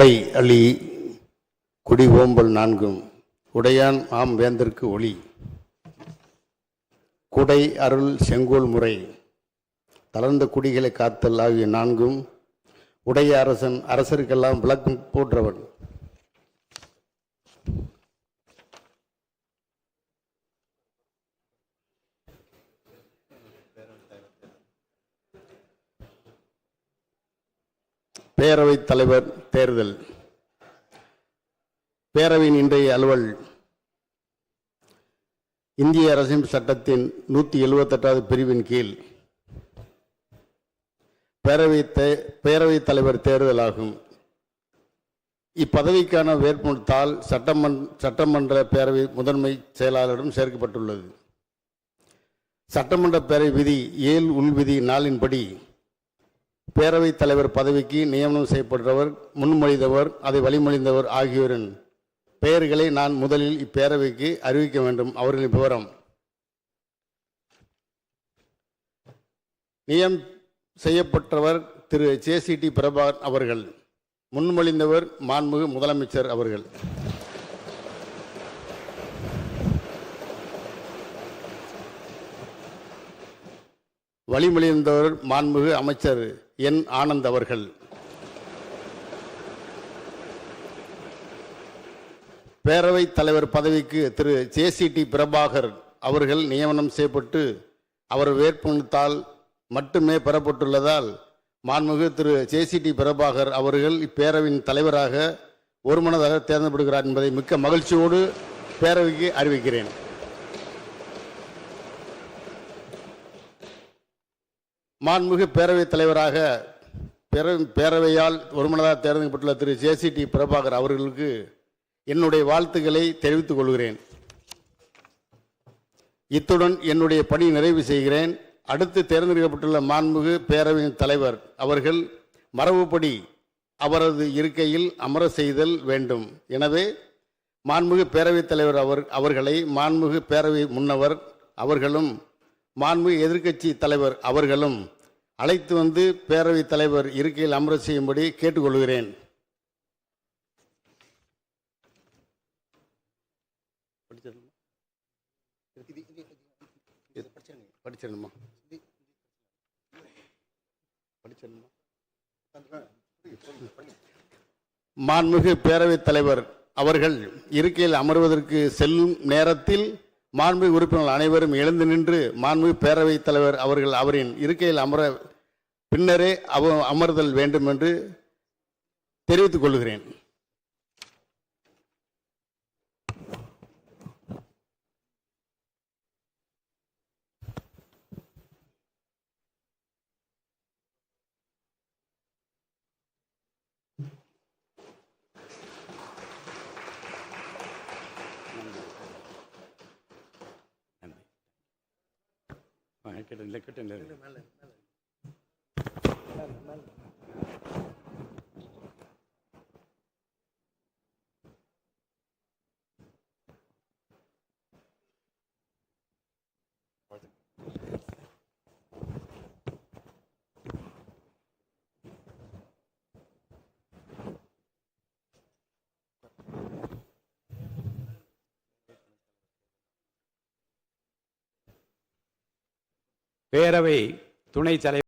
கொடை அழி குடி ஓம்பல் நான்கும் உடையான் ஆம் வேந்தற்கு ஒளி குடை அருள் செங்கோல் முறை தளர்ந்த குடிகளை காத்தல் ஆகிய நான்கும் உடைய அரசன் அரசருக்கெல்லாம் விளக்கம் போன்றவன். பேரவைத் தலைவர் தேர்தல். பேரவையின் இன்றைய அலுவல் இந்திய அரசியல் சட்டத்தின் 178வது பிரிவின் கீழ் பேரவைத் தலைவர் தேர்தல் ஆகும். இப்பதவிக்கான வேட்புமனு தாள் சட்டமன்ற பேரவை முதன்மை செயலாளரிடம் சேர்க்கப்பட்டுள்ளது. சட்டமன்ற பேரவை விதி 7 உள்விதி 4 பேரவைத் தலைவர் பதவிக்கு நியமனம் செய்யப்பட்டவர், முன்மொழிந்தவர், அதை வழிமொழிந்தவர் ஆகியோரின் பெயர்களை நான் முதலில் இப்பேரவைக்கு அறிவிக்க வேண்டும். அவர்களின் விவரம்: நியமனம் செய்யப்பட்டவர் திரு JCT பிரபாகர் அவர்கள். முன்மொழிந்தவர் மாண்புமிகு முதலமைச்சர் அவர்கள். வழிமொழிந்தவர் மாண்புமிகு அமைச்சர் N. ஆனந்த் அவர்கள். பேரவைத் தலைவர் பதவிக்கு திரு JCT பிரபாகர் அவர்கள் நியமனம் செய்யப்பட்டு அவர் வேட்புமனு தாள் மட்டுமே பெறப்பட்டுள்ளதால் மாண்புமிகு திரு JCT பிரபாகர் அவர்கள் இப்பேரவையின் தலைவராக ஒருமனதாக தேர்ந்தெடுக்கப்படுகிறார் என்பதை மிக்க மகிழ்ச்சியோடு பேரவைக்கு அறிவிக்கிறேன். மாண்புமிகு பேரவைத் தலைவராக பேரவையால் ஒருமனதாக தேர்ந்தெடுக்கப்பட்டுள்ள திரு JCT பிரபாகர் அவர்களுக்கு என்னுடைய வாழ்த்துக்களை தெரிவித்துக் கொள்கிறேன். இத்துடன் என்னுடைய பணி நிறைவு செய்கிறேன். அடுத்து தேர்ந்தெடுக்கப்பட்டுள்ள மாண்புமிகு பேரவையின் தலைவர் அவர்கள் மரபுப்படி அவரது இருக்கையில் அமர செய்தல் வேண்டும். எனவே மாண்புமிகு பேரவைத் தலைவர் அவர்களை மாண்புமிகு பேரவை முன்னவர் அவர்களும் மாண்புமிகு எதிர்க்கட்சி தலைவர் அவர்களும் அழைத்து வந்து பேரவைத் தலைவர் இருக்கையில் அமர செய்யும்படி கேட்டுக்கொள்கிறேன். மாண்புமிகு பேரவைத் தலைவர் அவர்கள் இருக்கையில் அமர்வதற்கு செல்லும் நேரத்தில் மாண்புமிகு உறுப்பினர்கள் அனைவரும் எழுந்து நின்று மாண்புமிகு பேரவைத் தலைவர் அவர்கள் அவரின் இருக்கையில் அமர பின்னரே அமர்தல் வேண்டும் என்று தெரிவித்துக் கொள்கிறேன். பேரவை துணைத் தலைவர்